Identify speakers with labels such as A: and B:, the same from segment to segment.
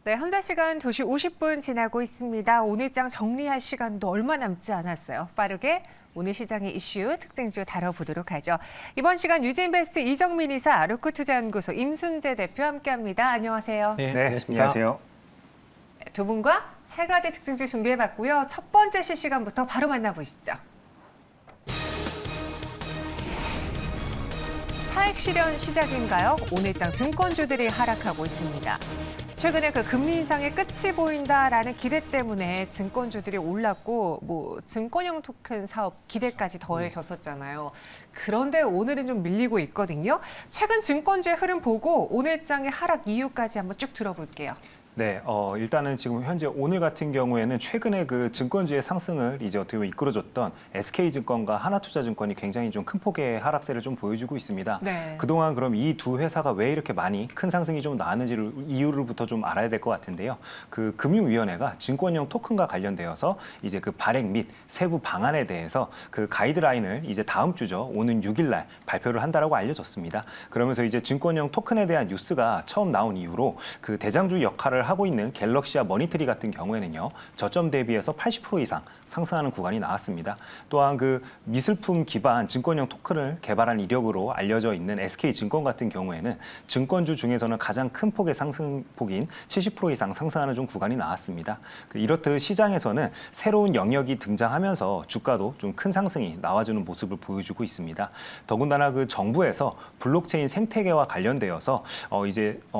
A: 네, 현재 시간 2시 50분 지나고 있습니다. 오늘장 정리할 시간도 얼마 남지 않았어요. 빠르게 오늘 시장의 이슈, 특징주 다뤄보도록 하죠. 이번 시간 유진베스트 이정민 이사, 루크투자연구소 임순재 대표 함께합니다. 안녕하세요.
B: 네,
C: 안녕하세요.
A: 두 분과 세 가지 특징주 준비해봤고요. 첫 번째 실시간부터 바로 만나보시죠. 차익 실현 시작인가요? 오늘장 증권주들이 하락하고 있습니다. 최근에 그 금리 인상의 끝이 보인다라는 기대 때문에 증권주들이 올랐고 증권형 토큰 사업 기대까지 더해졌었잖아요. 그런데 오늘은 좀 밀리고 있거든요. 최근 증권주의 흐름 보고 오늘장의 하락 이유까지 한번 쭉 들어볼게요.
C: 네, 일단은 지금 현재 오늘 같은 경우에는 최근에 그 증권주의 상승을 이제 어떻게 보면 이끌어줬던 SK증권과 하나투자증권이 굉장히 좀 큰 폭의 하락세를 좀 보여주고 있습니다.
A: 네.
C: 그동안 그럼 이 두 회사가 왜 이렇게 많이 큰 상승이 좀 나왔는지를 이유를부터 좀 알아야 될 것 같은데요. 그 금융위원회가 증권형 토큰과 관련되어서 이제 그 발행 및 세부 방안에 대해서 그 가이드라인을 이제 다음 주죠. 오는 6일 날 발표를 한다라고 알려졌습니다. 그러면서 이제 증권형 토큰에 대한 뉴스가 처음 나온 이후로 그 대장주 역할을 하고 있는 갤럭시와 머니트리 같은 경우에는요, 저점 대비해서 80% 이상 상승하는 구간이 나왔습니다. 또한 그 미술품 기반 증권형 토큰을 개발한 이력으로 알려져 있는 SK증권 같은 경우에는 증권주 중에서는 가장 큰 폭의 상승폭인 70% 이상 상승하는 좀 구간이 나왔습니다. 이렇듯 시장에서는 새로운 영역이 등장하면서 주가도 좀 큰 상승이 나와주는 모습을 보여주고 있습니다. 더군다나 그 정부에서 블록체인 생태계와 관련되어서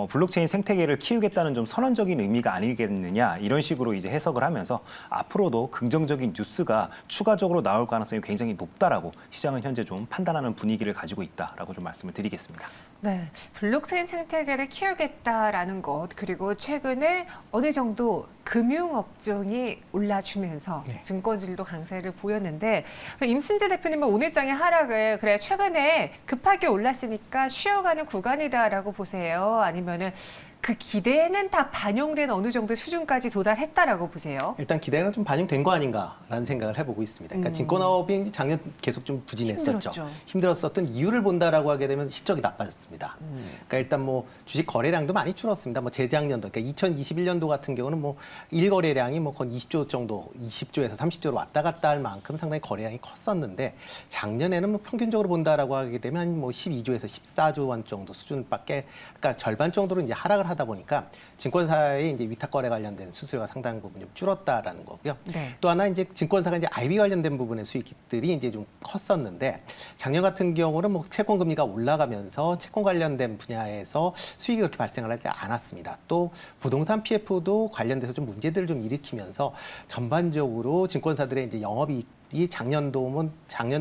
C: 블록체인 생태계를 키우겠다는 좀 선언적인 의미가 아니겠느냐 이런 식으로 이제 해석을 하면서 앞으로도 긍정적인 뉴스가 추가적으로 나올 가능성이 굉장히 높다라고 시장은 현재 좀 판단하는 분위기를 가지고 있다라고 좀 말씀을 드리겠습니다.
A: 네, 블록체인 생태계를 키우겠다라는 것, 그리고 최근에 어느 정도 금융업종이 올라주면서 증권주들도 강세를 보였는데, 임순재 대표님은 오늘장의 하락을 그래 최근에 급하게 올랐으니까 쉬어가는 구간이다라고 보세요? 아니면은 그 기대는 다 반영된 어느 정도 수준까지 도달했다라고 보세요?
B: 일단 기대는 좀 반영된 거 아닌가라는 생각을 해보고 있습니다. 그러니까 증권업이 이제 작년 계속 좀 부진했었죠. 힘들었었던 이유를 본다라고 하게 되면 실적이 나빠졌습니다. 그러니까 일단 뭐 주식 거래량도 많이 줄었습니다. 뭐 재작년도, 그러니까 2021년도 같은 경우는 뭐 일거래량이 뭐 거의 20조 정도, 20조에서 30조로 왔다 갔다 할 만큼 상당히 거래량이 컸었는데 작년에는 뭐 평균적으로 본다라고 하게 되면 뭐 12조에서 14조 원 정도 수준밖에, 그러니까 절반 정도로 이제 하락을 하다 보니까 증권사의 이제 위탁 거래 관련된 수수료가 상당 부분 좀 줄었다라는 거고요. 네. 또 하나 이제 증권사가 이제 IB 관련된 부분의 수익들이 이제 좀 컸었는데 작년 같은 경우는 뭐 채권 금리가 올라가면서 채권 관련된 분야에서 수익이 그렇게 발생을 하지 않았습니다. 또 부동산 PF도 관련돼서 좀 문제들을 좀 일으키면서 전반적으로 증권사들의 이제 영업이익 이 작년도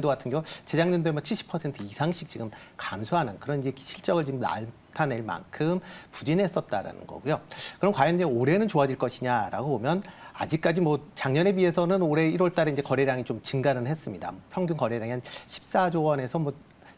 B: 같은 경우 재작년도에 70% 이상씩 지금 감소하는 그런 이제 실적을 지금 나타낼 만큼 부진했었다라는 거고요. 그럼 과연 이제 올해는 좋아질 것이냐라고 보면 아직까지 뭐 작년에 비해서는 올해 1월 달에 이제 거래량이 좀 증가는 했습니다. 평균 거래량이 한 14조 원에서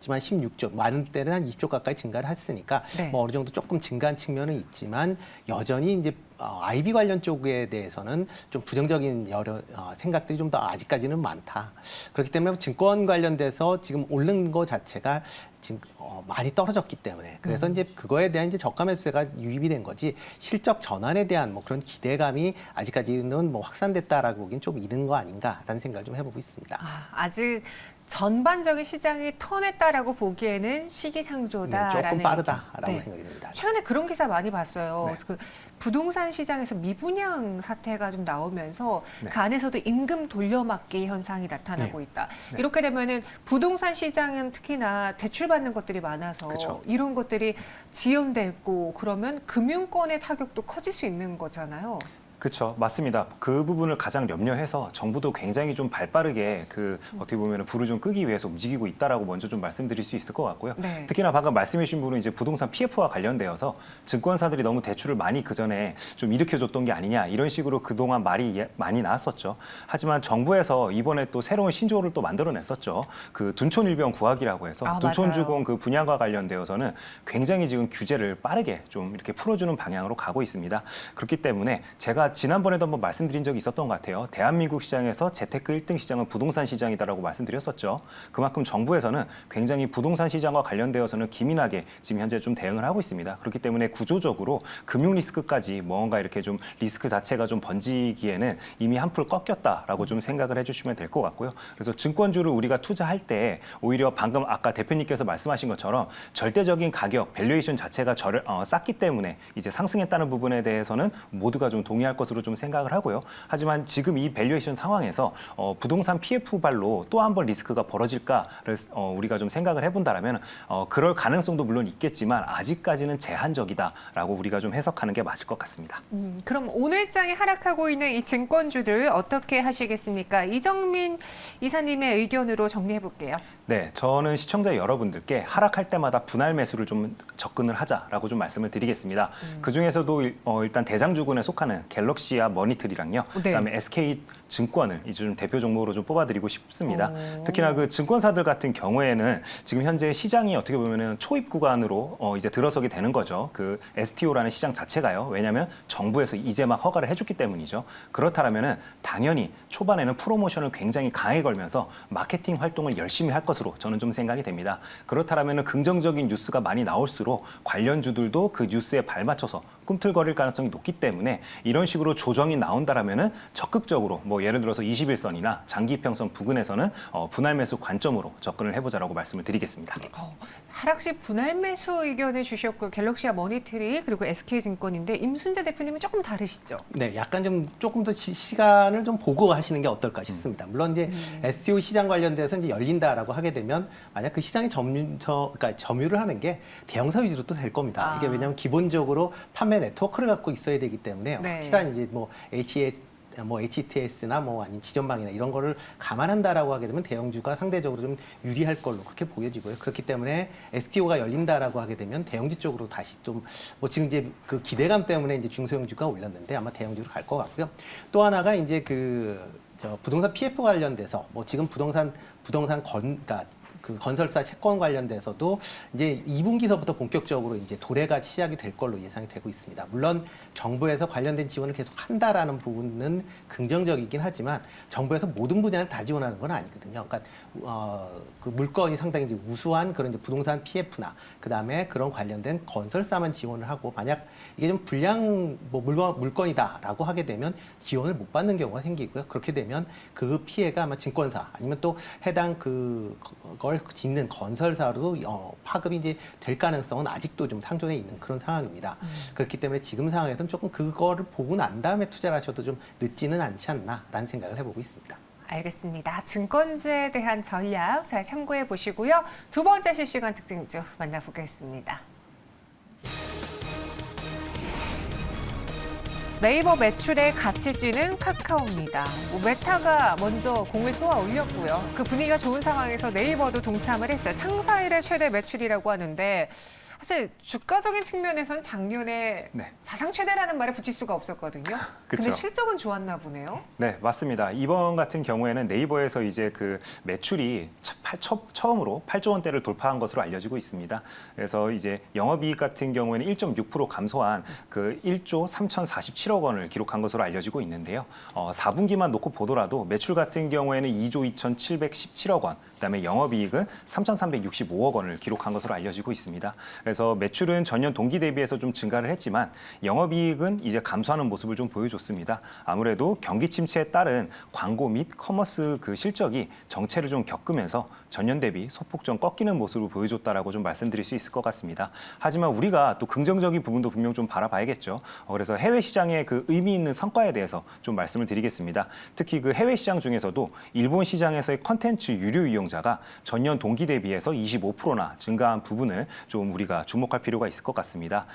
B: 지만 16조, 많은 때는 한 20조 가까이 증가를 했으니까 뭐 어느 정도 조금 증가한 측면은 있지만 여전히 이제 IB 관련 쪽에 대해서는 좀 부정적인 여러 생각들이 좀 더 아직까지는 많다. 그렇기 때문에 증권 관련돼서 지금 오른 거 자체가 지금 많이 떨어졌기 때문에 그래서 이제 그거에 대한 이제 저가 매수세가 유입이 된 거지 실적 전환에 대한 뭐 그런 기대감이 아직까지는 뭐 확산됐다라고 보기엔 좀 이른 거 아닌가라는 생각을 좀 해보고 있습니다.
A: 아직 전반적인 시장이 턴했다라고 보기에는 시기상조다라는
B: 조금 빠르다라고 생각이 듭니다.
A: 최근에 그런 기사 많이 봤어요.
B: 네.
A: 그 부동산 시장에서 미분양 사태가 좀 나오면서 그 안에서도 임금 돌려막기 현상이 나타나고 있다. 이렇게 되면은 부동산 시장은 특히나 대출받는 것들이 많아서 이런 것들이 지연되고 그러면 금융권의 타격도 커질 수 있는 거잖아요.
C: 그렇죠. 맞습니다. 그 부분을 가장 염려해서 정부도 굉장히 좀 발빠르게 어떻게 보면 불을 좀 끄기 위해서 움직이고 있다라고 먼저 좀 말씀드릴 수 있을 것 같고요. 네. 특히나 방금 말씀해 주신 부분은 이제 부동산 PF와 관련되어서 증권사들이 너무 대출을 많이 그전에 좀 일으켜줬던 게 아니냐 이런 식으로 그동안 말이 많이 나왔었죠. 하지만 정부에서 이번에 또 새로운 신조어를 또 만들어냈었죠. 그 둔촌일병 구하기라고 해서 둔촌주공 그 분야과 관련되어서는 굉장히 지금 규제를 빠르게 좀 이렇게 풀어주는 방향으로 가고 있습니다. 그렇기 때문에 제가 아마 지난번에도 한번 말씀드린 적이 있었던 것 같아요. 대한민국 시장에서 재테크 1등 시장은 부동산 시장이다라고 말씀드렸었죠. 그만큼 정부에서는 굉장히 부동산 시장과 관련되어서는 기민하게 지금 현재 좀 대응을 하고 있습니다. 그렇기 때문에 구조적으로 금융 리스크까지 뭔가 이렇게 좀 리스크 자체가 좀 번지기에는 이미 한풀 꺾였다라고 좀 생각을 해주시면 될 것 같고요. 그래서 증권주를 우리가 투자할 때 오히려 방금 아까 대표님께서 말씀하신 것처럼 절대적인 가격, 밸류에이션 자체가 쌌기 때문에 이제 상승했다는 부분에 대해서는 모두가 좀 동의할 것으로 좀 생각을 하고요. 하지만 지금 이 밸류에이션 상황에서 부동산 PF 후발로 또 한 번 리스크가 벌어질까를 우리가 좀 생각을 해본다라면 그럴 가능성도 물론 있겠지만 아직까지는 제한적이다라고 우리가 좀 해석하는 게 맞을 것 같습니다.
A: 그럼 오늘장에 하락하고 있는 이 증권주들 어떻게 하시겠습니까? 이정민 이사님의 의견으로 정리해 볼게요.
C: 네, 저는 시청자 여러분들께 하락할 때마다 분할 매수를 좀 접근을 하자라고 좀 말씀을 드리겠습니다. 그중에서도 일단 대장주군에 속하는 갤럭시와 머니트리랑요.
A: 네.
C: 그다음에 SK 증권을 이제 좀 대표 종목으로 좀 뽑아드리고 싶습니다. 특히나 그 증권사들 같은 경우에는 지금 현재 시장이 어떻게 보면은 초입 구간으로 이제 들어서게 되는 거죠. 그 STO라는 시장 자체가요. 왜냐하면 정부에서 이제 막 허가를 해줬기 때문이죠. 그렇다면은 당연히 초반에는 프로모션을 굉장히 강하게 걸면서 마케팅 활동을 열심히 할 것으로 저는 좀 생각이 됩니다. 그렇다면은 긍정적인 뉴스가 많이 나올수록 관련주들도 그 뉴스에 발맞춰서 꿈틀거릴 가능성이 높기 때문에 이런 식으로 조정이 나온다라면은 적극적으로 뭐 예를 들어서 21선이나 장기평선 부근에서는 분할 매수 관점으로 접근을 해보자라고 말씀을 드리겠습니다.
A: 하락시 분할 매수 의견을 주셨고 갤럭시와 머니트리 그리고 SK증권인데 임순재 대표님은 조금 다르시죠?
B: 네, 약간 조금 더 시간을 좀 보고 하시는 게 어떨까 싶습니다. 물론 이제 STO 시장 관련돼서 이제 열린다라고 하게 되면 만약 그 시장에 그러니까 점유를 하는 게 대형사 위주로 또 될 겁니다. 이게 왜냐하면 기본적으로 판매 네트워크를 갖고 있어야 되기 때문에
A: 네.
B: 확실한 이제 뭐 HTS나 뭐 아닌 지점방이나 이런 거를 감안한다라고 하게 되면 대형주가 상대적으로 좀 유리할 걸로 그렇게 보여지고요. 그렇기 때문에 STO가 열린다라고 하게 되면 대형주 쪽으로 다시 좀 뭐 지금 이제 그 기대감 때문에 이제 중소형주가 올랐는데 아마 대형주로 갈 것 같고요. 또 하나가 이제 부동산 PF 관련돼서 뭐 지금 그러니까 그 건설사 채권 관련돼서도 이제 2분기서부터 본격적으로 이제 도래가 시작이 될 걸로 예상이 되고 있습니다. 물론 정부에서 관련된 지원을 계속 한다라는 부분은 긍정적이긴 하지만 정부에서 모든 분야를 다 지원하는 건 아니거든요. 그러니까 그 물건이 상당히 이제 우수한 그런 이제 부동산 PF나 그 다음에 그런 관련된 건설사만 지원을 하고 만약 이게 좀 불량 뭐 물건이다라고 하게 되면 지원을 못 받는 경우가 생기고요. 그렇게 되면 그 피해가 아마 증권사 아니면 또 해당 그걸 짓는 건설사로도 파급이 이제 될 가능성은 아직도 좀 상존해 있는 그런 상황입니다. 그렇기 때문에 지금 상황에서는 조금 그거를 보고 난 다음에 투자를 하셔도 좀 늦지는 않지 않나라는 생각을 해보고 있습니다.
A: 알겠습니다. 증권주에 대한 전략 잘 참고해 보시고요. 두 번째 실시간 특징주 만나보겠습니다. 네이버 매출에 같이 뛰는 카카오입니다. 메타가 먼저 공을 쏘아 올렸고요. 그 분위기가 좋은 상황에서 네이버도 동참을 했어요. 창사 이래 최대 매출이라고 하는데 사실 주가적인 측면에서는 작년에
C: 네.
A: 사상 최대라는 말에 붙일 수가 없었거든요. 근데
C: 그쵸.
A: 실적은 좋았나 보네요.
C: 네, 맞습니다. 이번 같은 경우에는 네이버에서 이제 그 매출이 처음으로 8조 원대를 돌파한 것으로 알려지고 있습니다. 그래서 이제 영업이익 같은 경우에는 1.6% 감소한 그 1조 3,047억 원을 기록한 것으로 알려지고 있는데요. 4분기만 놓고 보더라도 매출 같은 경우에는 2조 2,717억 원, 그다음에 영업이익은 3,365억 원을 기록한 것으로 알려지고 있습니다. 그래서 매출은 전년 동기 대비해서 좀 증가를 했지만 영업이익은 이제 감소하는 모습을 좀 보여줬습니다. 아무래도 경기 침체에 따른 광고 및 커머스 그 실적이 정체를 좀 겪으면서 전년 대비 소폭 좀 꺾이는 모습을 보여줬다라고 좀 말씀드릴 수 있을 것 같습니다. 하지만 우리가 또 긍정적인 부분도 분명 좀 바라봐야겠죠. 그래서 해외 시장의 그 의미 있는 성과에 대해서 좀 말씀을 드리겠습니다. 특히 그 해외 시장 중에서도 일본 시장에서의 컨텐츠 유료 이용자가 전년 동기 대비해서 25%나 증가한 부분을 좀 우리가 주목할 필요가 있을 것 같습니다.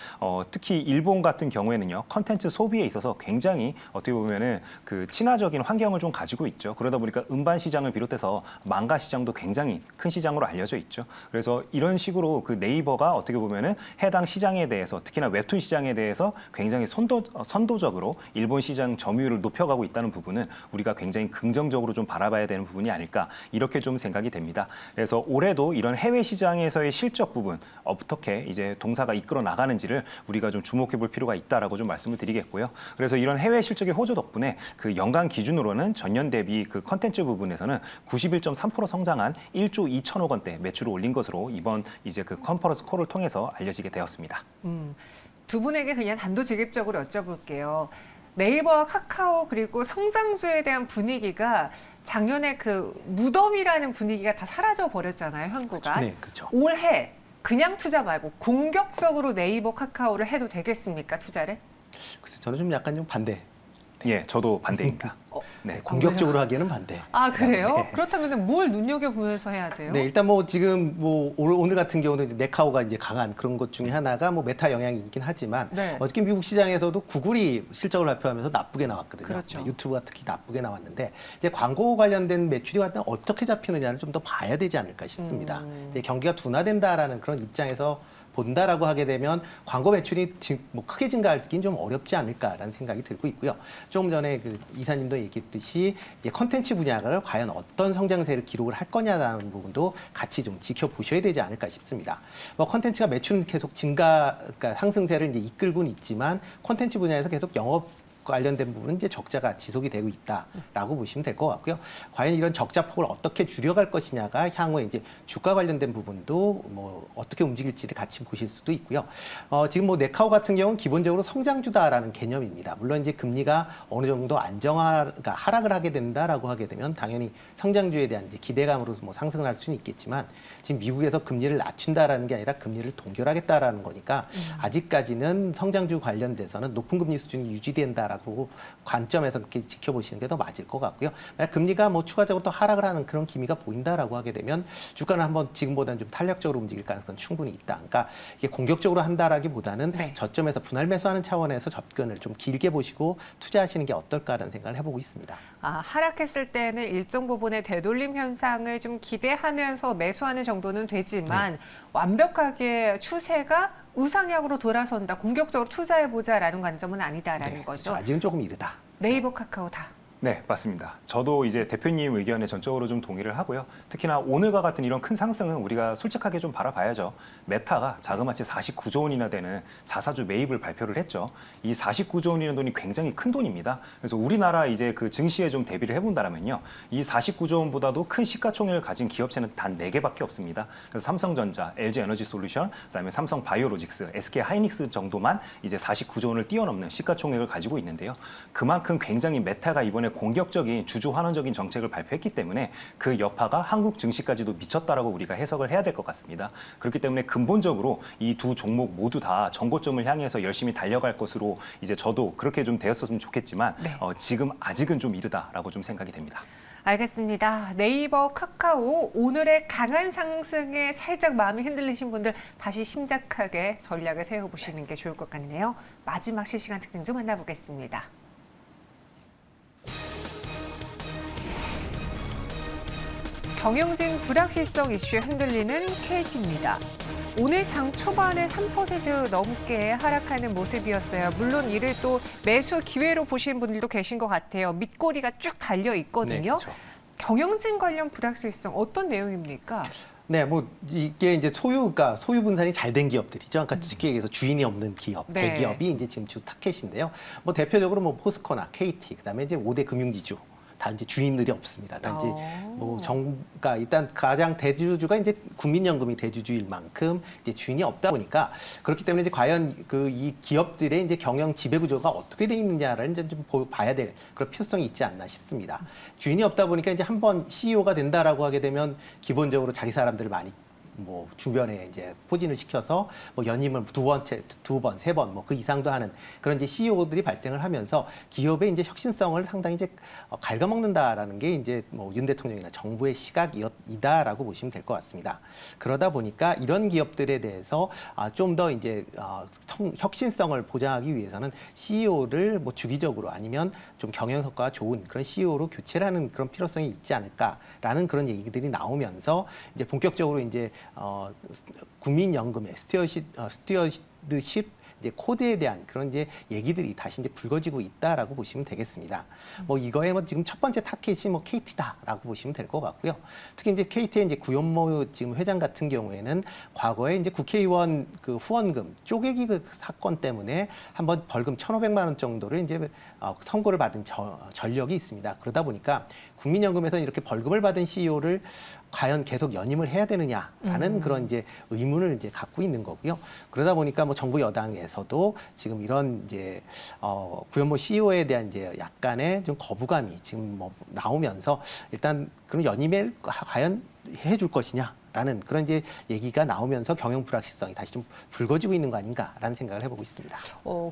C: 특히 일본 같은 경우에는요, 컨텐츠 소비에 있어서 굉장히 어떻게 보면은 그 친화적인 환경을 좀 가지고 있죠. 그러다 보니까 음반 시장을 비롯해서 망가 시장도 굉장히 큰 시장으로 알려져 있죠. 그래서 이런 식으로 그 네이버가 어떻게 보면은 해당 시장에 대해서 특히나 웹툰 시장에 대해서 굉장히 선도적으로 일본 시장 점유율을 높여가고 있다는 부분은 우리가 굉장히 긍정적으로 좀 바라봐야 되는 부분이 아닐까 이렇게 좀 생각이 됩니다. 그래서 올해도 이런 해외 시장에서의 실적 부분 어떻게 어떻게 이제 동사가 이끌어 나가는지를 우리가 좀 주목해 볼 필요가 있다라고 좀 말씀을 드리겠고요. 그래서 이런 해외 실적의 호조 덕분에 그 연간 기준으로는 전년 대비 그 컨텐츠 부분에서는 91.3% 성장한 1조 2천억 원대 매출을 올린 것으로 이번 이제 그 컨퍼런스 콜을 통해서 알려지게 되었습니다.
A: 두 분에게 그냥 단도직입적으로 여쭤볼게요. 네이버와 카카오 그리고 성장주에 대한 분위기가 작년에 그 무덤이라는 분위기가 다 사라져 버렸잖아요, 한국가.
B: 네, 그렇죠.
A: 올해 그냥 투자 말고 공격적으로 네이버, 카카오를 해도 되겠습니까, 투자를?
B: 글쎄, 저는 좀 약간 좀 반대.
C: 예, 저도 반대입니다. 네.
B: 공격적으로 하기에는 반대.
A: 아, 그래요?
B: 네.
A: 그렇다면 뭘 눈여겨보면서 해야 돼요?
B: 네, 일단 뭐 지금 뭐 오늘 같은 경우는 이제 네카오가 이제 강한 그런 것 중에 하나가 뭐 메타 영향이 있긴 하지만
A: 네.
B: 어저께 미국 시장에서도 구글이 실적을 발표하면서 나쁘게 나왔거든요.
A: 그렇죠.
B: 네, 유튜브가 특히 나쁘게 나왔는데 이제 광고 관련된 매출이 어떻게 잡히느냐를 좀 더 봐야 되지 않을까 싶습니다. 이제 경기가 둔화된다라는 그런 입장에서 본다라고 하게 되면 광고 매출이 뭐 크게 증가하기는 좀 어렵지 않을까라는 생각이 들고 있고요. 조금 전에 그 이사님도 얘기했듯이 이제 컨텐츠 분야를 과연 어떤 성장세를 기록을 할 거냐라는 부분도 같이 좀 지켜보셔야 되지 않을까 싶습니다. 뭐 컨텐츠가 매출은 계속 그러니까 상승세를 이제 이끌고는 있지만 컨텐츠 분야에서 계속 영업 관련된 부분은 이제 적자가 지속이 되고 있다라고 보시면 될 것 같고요. 과연 이런 적자 폭을 어떻게 줄여갈 것이냐가 향후에 이제 주가 관련된 부분도 뭐 어떻게 움직일지를 같이 보실 수도 있고요. 지금 뭐 네카오 같은 경우는 기본적으로 성장주다라는 개념입니다. 물론 이제 금리가 어느 정도 그러니까 하락을 하게 된다라고 하게 되면 당연히 성장주에 대한 이제 기대감으로 뭐 상승을 할 수는 있겠지만 지금 미국에서 금리를 낮춘다라는 게 아니라 금리를 동결하겠다라는 거니까 아직까지는 성장주 관련돼서는 높은 금리 수준이 유지된다라고 관점에서 그렇게 지켜보시는 게 더 맞을 것 같고요. 만약 금리가 뭐 추가적으로 더 하락을 하는 그런 기미가 보인다라고 하게 되면 주가는 한번 지금보다는 좀 탄력적으로 움직일 가능성은 충분히 있다. 그러니까 이게 공격적으로 한다라기보다는
A: 네.
B: 저점에서 분할 매수하는 차원에서 접근을 좀 길게 보시고 투자하시는 게 어떨까라는 생각을 해보고 있습니다.
A: 하락했을 때는 일정 부분의 되돌림 현상을 좀 기대하면서 매수하는 정도는 되지만 완벽하게 추세가 우상향으로 돌아선다, 공격적으로 투자해보자라는 관점은 아니다라는
B: 네,
A: 거죠.
B: 그렇죠. 아직은 조금 이르다.
A: 네이버, 카카오 다.
C: 네, 맞습니다. 저도 이제 대표님 의견에 전적으로 좀 동의를 하고요. 특히나 오늘과 같은 이런 큰 상승은 우리가 솔직하게 좀 바라봐야죠. 메타가 자그마치 49조 원이나 되는 자사주 매입을 발표를 했죠. 이 49조 원이라는 돈이 굉장히 큰 돈입니다. 그래서 우리나라 이제 그 증시에 좀 대비를 해본다면요. 이 49조 원보다도 큰 시가총액을 가진 기업체는 단 4개밖에 없습니다. 그래서 삼성전자, LG에너지솔루션, 그다음에 삼성바이오로직스, SK하이닉스 정도만 이제 49조 원을 뛰어넘는 시가총액을 가지고 있는데요. 그만큼 굉장히 메타가 이번에 공격적인 주주 환원적인 정책을 발표했기 때문에 그 여파가 한국 증시까지도 미쳤다라고 우리가 해석을 해야 될 것 같습니다. 그렇기 때문에 근본적으로 이 두 종목 모두 다 정고점을 향해서 열심히 달려갈 것으로 이제 저도 그렇게 좀 되었으면 좋겠지만
A: 네.
C: 지금 아직은 좀 이르다라고 좀 생각이 됩니다.
A: 알겠습니다. 네이버, 카카오 오늘의 강한 상승에 살짝 마음이 흔들리신 분들 다시 심각하게 전략을 세워보시는 게 좋을 것 같네요. 마지막 실시간 특징 좀 만나보겠습니다. 경영진 불확실성 이슈에 흔들리는 KT입니다. 오늘 장 초반에 3% 넘게 하락하는 모습이었어요. 물론 이를 또 매수 기회로 보시는 분들도 계신 것 같아요. 밑꼬리가 쭉 달려 있거든요.
B: 네, 그렇죠.
A: 경영진 관련 불확실성 어떤 내용입니까?
B: 네, 뭐 이게 이제 그러니까 소유 분산이 잘 된 기업들이죠. 그러니까 쉽게 얘기해서 주인이 없는 기업,
A: 네.
B: 대기업이 이제 지금 주 타켓인데요. 뭐 대표적으로 뭐 포스코나 KT, 그다음에 이제 5대 금융지주. 다 이제 주인들이 없습니다. 다 이제 뭐 그러니까 일단 가장 대주주가 이제 국민연금이 대주주일 만큼 이제 주인이 없다 보니까 그렇기 때문에 이제 과연 그 이 기업들의 이제 경영 지배 구조가 어떻게 돼 있느냐를 이제 좀 봐야 될 그런 필요성이 있지 않나 싶습니다. 주인이 없다 보니까 이제 한번 CEO가 된다라고 하게 되면 기본적으로 자기 사람들을 많이 뭐 주변에 이제 포진을 시켜서 뭐 연임을 두 번, 세 번 뭐 그 이상도 하는 그런 이제 CEO들이 발생을 하면서 기업의 이제 혁신성을 상당히 이제 갉아먹는다라는 게 이제 뭐 윤 대통령이나 정부의 시각이다라고 보시면 될 것 같습니다. 그러다 보니까 이런 기업들에 대해서 좀 더 이제 혁신성을 보장하기 위해서는 CEO를 뭐 주기적으로 아니면 좀 경영 성과가 좋은 그런 CEO로 교체를 하는 그런 필요성이 있지 않을까라는 그런 얘기들이 나오면서 이제 본격적으로 이제 국민연금의 스튜어드십 이제 코드에 대한 그런 이제 얘기들이 다시 이제 불거지고 있다라고 보시면 되겠습니다. 뭐 이거에 뭐 지금 첫 번째 타겟이 뭐 KT다라고 보시면 될 것 같고요. 특히 이제 KT의 이제 구현모 지금 회장 같은 경우에는 과거에 이제 국회의원 그 후원금 쪼개기 그 사건 때문에 한번 벌금 1,500만 원 정도를 이제 선고를 받은 전력이 있습니다. 그러다 보니까 국민연금에서 이렇게 벌금을 받은 CEO를 과연 계속 연임을 해야 되느냐라는 그런 이제 의문을 이제 갖고 있는 거고요. 그러다 보니까 뭐 정부 여당에서도 지금 이런 이제 구현모 CEO에 대한 이제 약간의 좀 거부감이 지금 뭐 나오면서 일단 그럼 연임을 과연 해줄 것이냐라는 그런 이제 얘기가 나오면서 경영 불확실성이 다시 좀 불거지고 있는 거 아닌가라는 생각을 해보고 있습니다.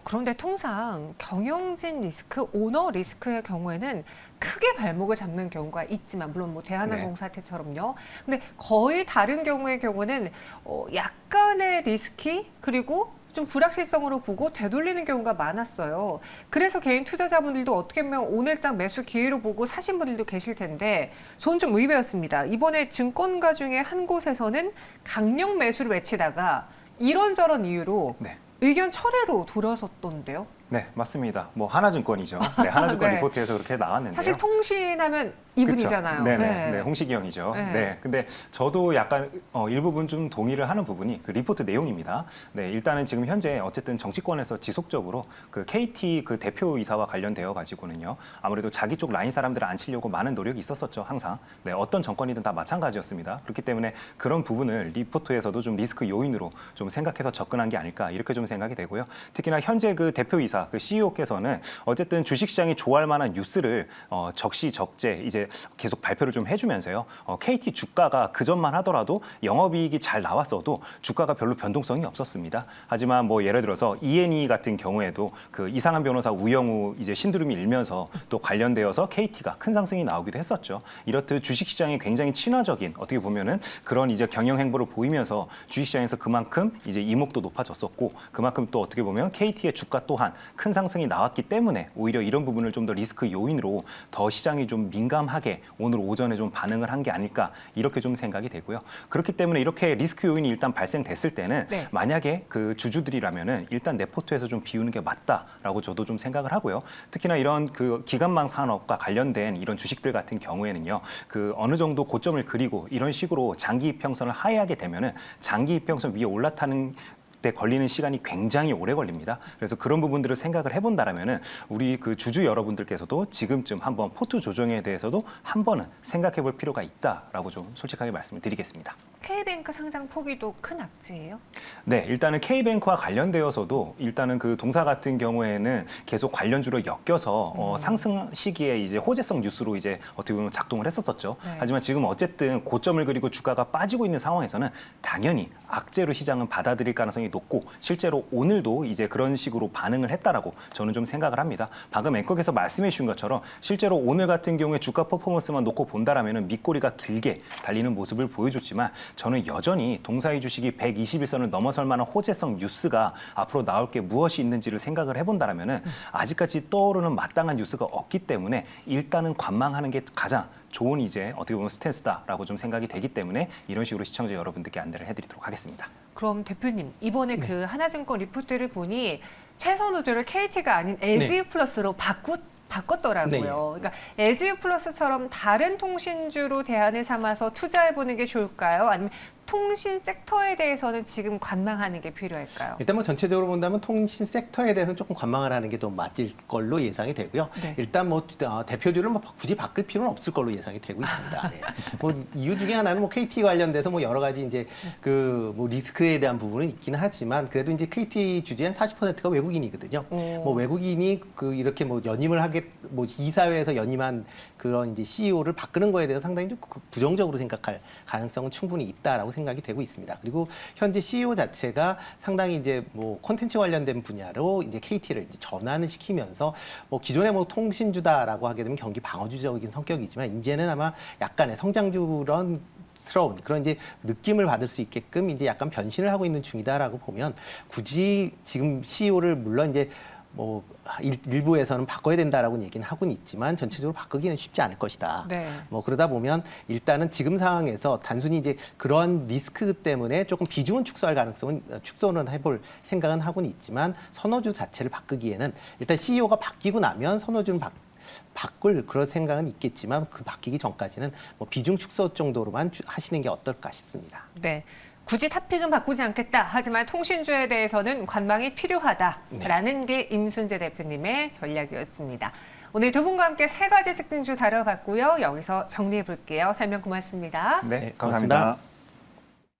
A: 그런데 통상 경영진 리스크, 오너 리스크의 경우에는 크게 발목을 잡는 경우가 있지만 물론 뭐 대한항공 사태처럼요. 근데 거의 다른 경우는 약간의 리스키 그리고 좀 불확실성으로 보고 되돌리는 경우가 많았어요. 그래서 개인 투자자분들도 어떻게 보면 오늘장 매수 기회로 보고 사신 분들도 계실 텐데 저는 좀 의외였습니다. 이번에 증권가 중에 한 곳에서는 강력 매수를 외치다가 이런저런 이유로 의견 철회로 돌아섰던데요.
C: 네, 맞습니다. 뭐 하나증권이죠. 네, 하나증권
A: 네.
C: 리포트에서 그렇게 나왔는데요.
A: 사실 통신하면 이분이잖아요.
C: 네네, 홍식이 형이죠.
A: 네.
C: 근데 저도 약간 일부분 좀 동의를 하는 부분이 그 리포트 내용입니다. 네, 일단은 지금 현재 어쨌든 정치권에서 지속적으로 그 KT 그 대표이사와 관련되어 가지고는요, 아무래도 자기 쪽 라인 사람들을 안 치려고 많은 노력이 있었었죠, 항상. 네, 어떤 정권이든 다 마찬가지였습니다. 그렇기 때문에 그런 부분을 리포트에서도 좀 리스크 요인으로 좀 생각해서 접근한 게 아닐까 이렇게 좀 생각이 되고요. 특히나 현재 그 대표이사 그 CEO께서는 어쨌든 주식시장이 좋아할 만한 뉴스를 적시적재 이제 계속 발표를 좀 해주면서요. KT 주가가 그 전만 하더라도 영업이익이 잘 나왔어도 주가가 별로 변동성이 없었습니다. 하지만 뭐 예를 들어서 E&E 같은 경우에도 그 이상한 변호사 우영우 이제 신두름이 일면서 또 관련되어서 KT가 큰 상승이 나오기도 했었죠. 이렇듯 주식시장이 굉장히 친화적인 어떻게 보면은 그런 이제 경영 행보를 보이면서 주식시장에서 그만큼 이제 이목도 높아졌었고 그만큼 또 어떻게 보면 KT의 주가 또한 큰 상승이 나왔기 때문에 오히려 이런 부분을 좀 더 리스크 요인으로 더 시장이 좀 민감하게 오늘 오전에 좀 반응을 한 게 아닐까 이렇게 좀 생각이 되고요. 그렇기 때문에 이렇게 리스크 요인이 일단 발생됐을 때는 만약에 그 주주들이라면은 일단 내포트에서 좀 비우는 게 맞다라고 저도 좀 생각을 하고요. 특히나 이런 그 기관망 산업과 관련된 이런 주식들 같은 경우에는요. 그 어느 정도 고점을 그리고 이런 식으로 장기 이평선을 하회하게 되면은 장기 이평선 위에 올라타는 때 걸리는 시간이 굉장히 오래 걸립니다. 그래서 그런 부분들을 생각을 해본다라면은 우리 그 주주 여러분들께서도 지금쯤 한번 포트 조정에 대해서도 한 번은 생각해볼 필요가 있다라고 좀 솔직하게 말씀을 드리겠습니다.
A: K뱅크 상장 포기도 큰 악재예요?
C: 네, 일단은 K뱅크와 관련되어서도 일단은 그 동사 같은 경우에는 계속 관련주로 엮여서 상승 시기에 이제 호재성 뉴스로 이제 어떻게 보면 작동을 했었었죠. 하지만 지금 어쨌든 고점을 그리고 주가가 빠지고 있는 상황에서는 당연히 악재로 시장은 받아들일 가능성이 높고 실제로 오늘도 이제 그런 식으로 반응을 했다라고 저는 좀 생각을 합니다. 방금 앵커께서 말씀해 주신 것처럼 실제로 오늘 같은 경우에 주가 퍼포먼스만 놓고 본다라면은 밑꼬리가 길게 달리는 모습을 보여줬지만 저는 여전히 동사의 주식이 121선을 넘어설 만한 호재성 뉴스가 앞으로 나올 게 무엇이 있는지를 생각을 해본다라면은 아직까지 떠오르는 마땅한 뉴스가 없기 때문에 일단은 관망하는 게 가장 좋은 이제 어떻게 보면 스탠스다라고 좀 생각이 되기 때문에 이런 식으로 시청자 여러분들께 안내를 해드리도록 하겠습니다.
A: 그럼 대표님 이번에 그 하나증권 리포트를 보니 최선 우주를 KT가 아닌 LGU 플러스로 바꿨더라고요. 그러니까 LGU 플러스처럼 다른 통신주로 대안을 삼아서 투자해보는 게 좋을까요? 아니면 통신 섹터에 대해서는 지금 관망하는 게 필요할까요?
B: 일단 뭐 전체적으로 본다면 통신 섹터에 대해서는 조금 관망을 하는 게 더 맞을 걸로 예상이 되고요. 일단 뭐 대표주를 뭐 굳이 바꿀 필요는 없을 걸로 예상이 되고 있습니다. 뭐 이유 중에 하나는 뭐 KT 관련돼서 뭐 여러 가지 이제 그 뭐 리스크에 대한 부분은 있긴 하지만 그래도 이제 KT 주주의 한 40%가 외국인이거든요. 뭐 외국인이 그 이렇게 뭐 연임을 하게 뭐 이사회에서 연임한 그런 이제 CEO를 바꾸는 거에 대해서 상당히 좀 부정적으로 생각할 가능성은 충분히 있다라고 생각이 되고 있습니다. 그리고 현재 CEO 자체가 상당히 이제 뭐 콘텐츠 관련된 분야로 이제 KT를 이제 전환을 시키면서 뭐 기존에 뭐 통신주다라고 하게 되면 경기 방어주적인 성격이지만 이제는 아마 약간의 성장주런 스러운 그런 이제 느낌을 받을 수 있게끔 이제 약간 변신을 하고 있는 중이다라고 보면 굳이 지금 CEO를 물론 이제 뭐 일부에서는 바꿔야 된다라고 얘기는 하고는 있지만 전체적으로 바꾸기는 쉽지 않을 것이다.
A: 네.
B: 뭐 그러다 보면 일단은 지금 상황에서 단순히 이제 그런 리스크 때문에 조금 비중은 축소할 가능성은 축소는 해볼 생각은 하고는 있지만 선호주 자체를 바꾸기에는 일단 CEO가 바뀌고 나면 선호주는 바꿀 그런 생각은 있겠지만 그 바뀌기 전까지는 뭐 비중 축소 정도로만 하시는 게 어떨까 싶습니다.
A: 네. 굳이 탑픽은 바꾸지 않겠다. 하지만 통신주에 대해서는 관망이 필요하다라는 게 임순재 대표님의 전략이었습니다. 오늘 두 분과 함께 세 가지 특징주 다뤄봤고요. 여기서 정리해 볼게요. 설명 고맙습니다.
C: 네,
B: 고맙습니다.
C: 감사합니다.